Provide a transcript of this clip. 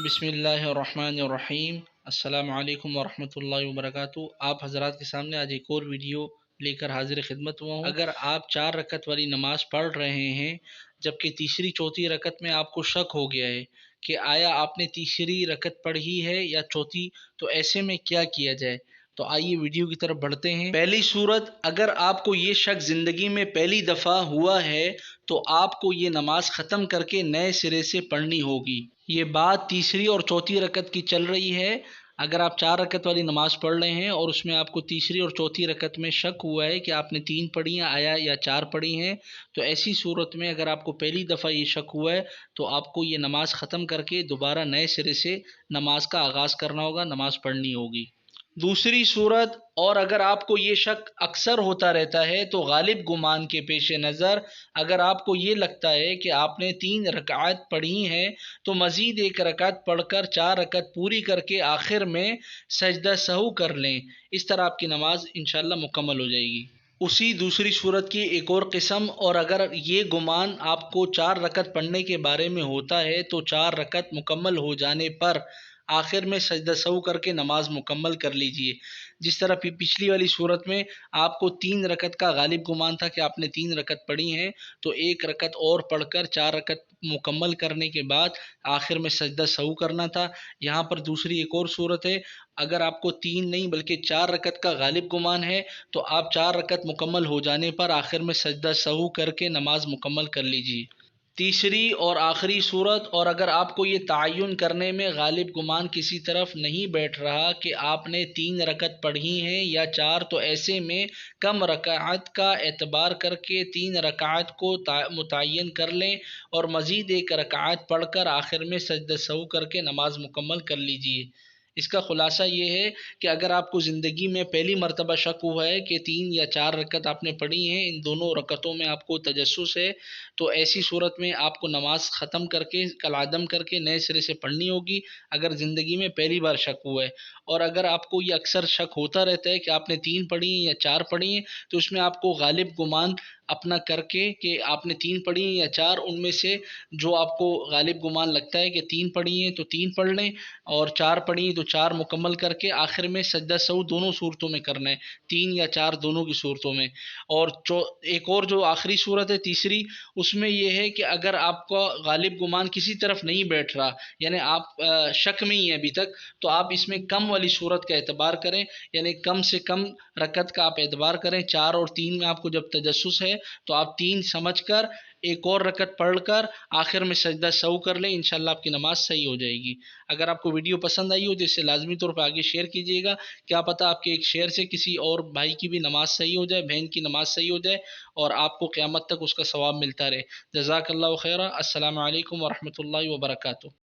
بسم اللہ الرحمن الرحیم۔ السلام علیکم ورحمۃ اللہ وبرکاتہ۔ آپ حضرات کے سامنے آج ایک اور ویڈیو لے کر حاضر خدمت ہوا ہوں۔ اگر آپ 4 رکعت والی نماز پڑھ رہے ہیں جبکہ تیسری چوتھی رکعت میں آپ کو شک ہو گیا ہے کہ آیا آپ نے تیسری رکعت پڑھی ہے یا چوتھی، تو ایسے میں کیا کیا جائے، تو آئیے ویڈیو کی طرف بڑھتے ہیں۔ پہلی صورت، اگر آپ کو یہ شک زندگی میں پہلی دفعہ ہوا ہے تو آپ کو یہ نماز ختم کر کے نئے سرے سے پڑھنی ہوگی۔ یہ بات تیسری اور چوتھی رکعت کی چل رہی ہے۔ اگر آپ 4 رکعت والی نماز پڑھ رہے ہیں اور اس میں آپ کو تیسری اور چوتھی رکعت میں شک ہوا ہے کہ آپ نے 3 پڑھی ہیں آیا یا 4 پڑھی ہیں، تو ایسی صورت میں اگر آپ کو پہلی دفعہ یہ شک ہوا ہے تو آپ کو یہ نماز ختم کر کے دوبارہ نئے سرے سے نماز کا آغاز کرنا ہوگا، نماز پڑھنی ہوگی۔ دوسری صورت، اور اگر آپ کو یہ شک اکثر ہوتا رہتا ہے تو غالب گمان کے پیش نظر اگر آپ کو یہ لگتا ہے کہ آپ نے 3 رکعت پڑھی ہیں تو مزید 1 رکعت پڑھ کر 4 رکعت پوری کر کے آخر میں سجدہ سہو کر لیں۔ اس طرح آپ کی نماز انشاءاللہ مکمل ہو جائے گی۔ اسی دوسری صورت کی ایک اور قسم، اور اگر یہ گمان آپ کو 4 رکعت پڑھنے کے بارے میں ہوتا ہے تو 4 رکعت مکمل ہو جانے پر آخر میں سجدہ سہو کر کے نماز مکمل کر لیجئے۔ جس طرح پچھلی والی صورت میں آپ کو 3 رکعت کا غالب گمان تھا کہ آپ نے 3 رکعت پڑھی ہیں، تو 1 رکعت اور پڑھ کر 4 رکعت مکمل کرنے کے بعد آخر میں سجدہ سہو کرنا تھا۔ یہاں پر دوسری ایک اور صورت ہے، اگر آپ کو 3 نہیں بلکہ 4 رکعت کا غالب گمان ہے تو آپ 4 رکعت مکمل ہو جانے پر آخر میں سجدہ سہو کر کے نماز مکمل کر لیجیے۔ تیسری اور آخری صورت، اور اگر آپ کو یہ تعین کرنے میں غالب گمان کسی طرف نہیں بیٹھ رہا کہ آپ نے 3 رکعت پڑھی ہیں یا 4، تو ایسے میں کم رکعت کا اعتبار کر کے 3 رکعت کو متعین کر لیں اور مزید 1 رکعت پڑھ کر آخر میں سجدہ سہو کر کے نماز مکمل کر لیجیے۔ اس کا خلاصہ یہ ہے کہ اگر آپ کو زندگی میں پہلی مرتبہ شک ہوا ہے کہ 3 یا 4 رکعت آپ نے پڑھی ہیں، ان دونوں رکعتوں میں آپ کو تجسس ہے، تو ایسی صورت میں آپ کو نماز ختم کر کے کالعدم کر کے نئے سرے سے پڑھنی ہوگی اگر زندگی میں پہلی بار شک ہوا ہے۔ اور اگر آپ کو یہ اکثر شک ہوتا رہتا ہے کہ آپ نے 3 پڑھی ہیں یا 4 پڑھی ہیں، تو اس میں آپ کو غالب گمان اپنا کر کے کہ آپ نے 3 پڑھی ہیں یا 4، ان میں سے جو آپ کو غالب گمان لگتا ہے کہ 3 پڑھی ہیں تو 3 پڑھ لیں، اور 4 پڑھی ہیں تو 4 مکمل کر کے آخر میں سجدہ سہو دونوں صورتوں میں کرنا ہے، 3 یا 4 دونوں کی صورتوں میں۔ اور ایک اور جو آخری صورت ہے تیسری، اس میں یہ ہے کہ اگر آپ کا غالب گمان کسی طرف نہیں بیٹھ رہا، یعنی آپ شک میں ہی ہیں ابھی تک، تو آپ اس میں کم والی صورت کا اعتبار کریں، یعنی کم سے کم رکعت کا آپ اعتبار کریں۔ 4 اور 3 میں آپ کو جب تجسس ہے تو آپ 3 سمجھ کر 1 اور رکعت پڑھ کر آخر میں سجدہ سہو کر لیں، انشاءاللہ آپ کی نماز صحیح ہو جائے گی۔ اگر آپ کو ویڈیو پسند آئی ہو تو اسے لازمی طور پر آگے شیئر کیجیے گا، کیا پتہ آپ کے ایک شیئر سے کسی اور بھائی کی بھی نماز صحیح ہو جائے، بہن کی نماز صحیح ہو جائے، اور آپ کو قیامت تک اس کا ثواب ملتا رہے۔ جزاک اللہ خیرہ۔ السلام علیکم ورحمۃ اللہ وبرکاتہ۔